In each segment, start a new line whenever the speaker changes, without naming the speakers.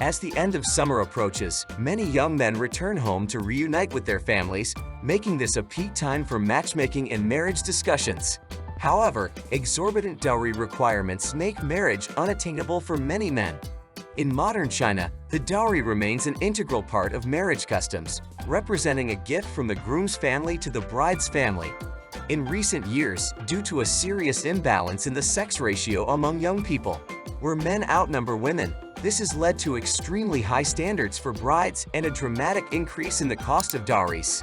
As the end of summer approaches, many young men return home to reunite with their families, making this a peak time for matchmaking and marriage discussions. However, exorbitant dowry requirements make marriage unattainable for many men. In modern China, the dowry remains an integral part of marriage customs, representing a gift from the groom's family to the bride's family. In recent years, due to a serious imbalance in the sex ratio among young people, where men outnumber women, this has led to extremely high standards for brides and a dramatic increase in the cost of dowries.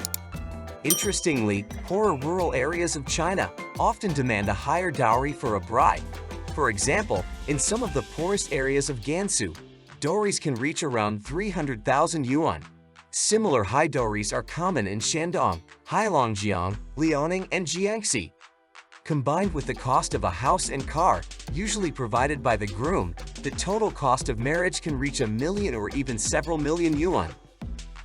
Interestingly, poorer rural areas of China often demand a higher dowry for a bride. For example, in some of the poorest areas of Gansu, dowries can reach around 300,000 yuan. Similar high dowries are common in Shandong, Heilongjiang, Liaoning, and Jiangxi. Combined with the cost of a house and car, usually provided by the groom, the total cost of marriage can reach 1 million or even several million yuan.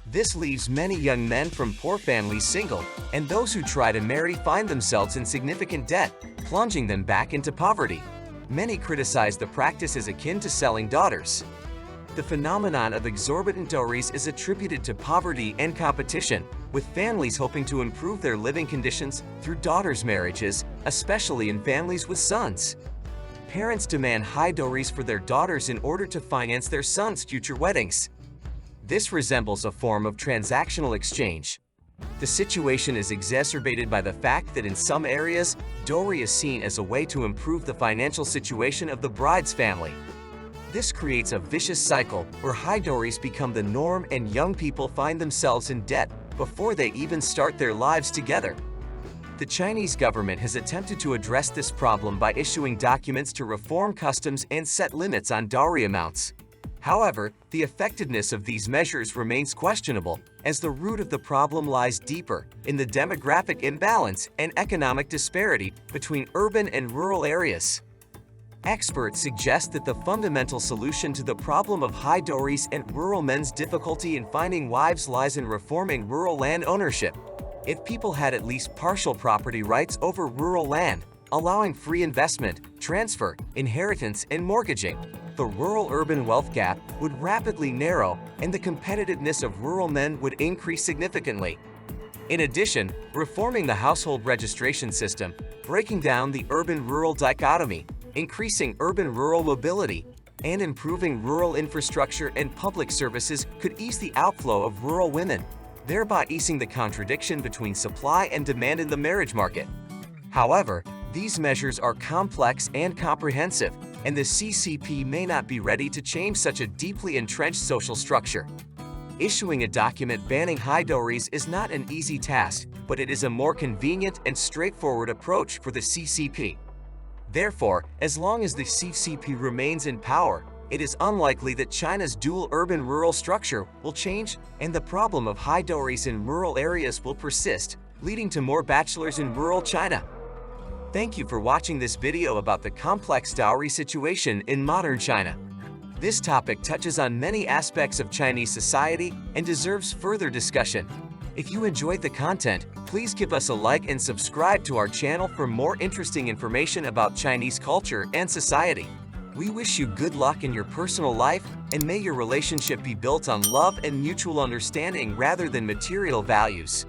This leaves many young men from poor families single, and those who try to marry find themselves in significant debt, plunging them back into poverty. Many criticize the practice as akin to selling daughters. The phenomenon of exorbitant dowries is attributed to poverty and competition, with families hoping to improve their living conditions through daughters' marriages, especially in families with sons. Parents demand high dowries for their daughters in order to finance their sons' future weddings. This resembles a form of transactional exchange. The situation is exacerbated by the fact that in some areas, dowry is seen as a way to improve the financial situation of the bride's family. This creates a vicious cycle where high dowries become the norm and young people find themselves in debt before they even start their lives together. The Chinese government has attempted to address this problem by issuing documents to reform customs and set limits on dowry amounts. However, the effectiveness of these measures remains questionable, as the root of the problem lies deeper in the demographic imbalance and economic disparity between urban and rural areas. Experts suggest that the fundamental solution to the problem of high dowries and rural men's difficulty in finding wives lies in reforming rural land ownership. If people had at least partial property rights over rural land, allowing free investment, transfer, inheritance, and mortgaging, the rural-urban wealth gap would rapidly narrow and the competitiveness of rural men would increase significantly. In addition, reforming the household registration system, breaking down the urban-rural dichotomy, increasing urban-rural mobility, and improving rural infrastructure and public services could ease the outflow of rural women, thereby easing the contradiction between supply and demand in the marriage market. However, these measures are complex and comprehensive, and the CCP may not be ready to change such a deeply entrenched social structure. Issuing a document banning high dowries is not an easy task, but it is a more convenient and straightforward approach for the CCP. Therefore, as long as the CCP remains in power, it is unlikely that China's dual urban-rural structure will change, and the problem of high dowries in rural areas will persist, leading to more bachelors in rural China. Thank you for watching this video about the complex dowry situation in modern China. This topic touches on many aspects of Chinese society and deserves further discussion. If you enjoyed the content, please give us a like and subscribe to our channel for more interesting information about Chinese culture and society. We wish you good luck in your personal life, and may your relationship be built on love and mutual understanding rather than material values.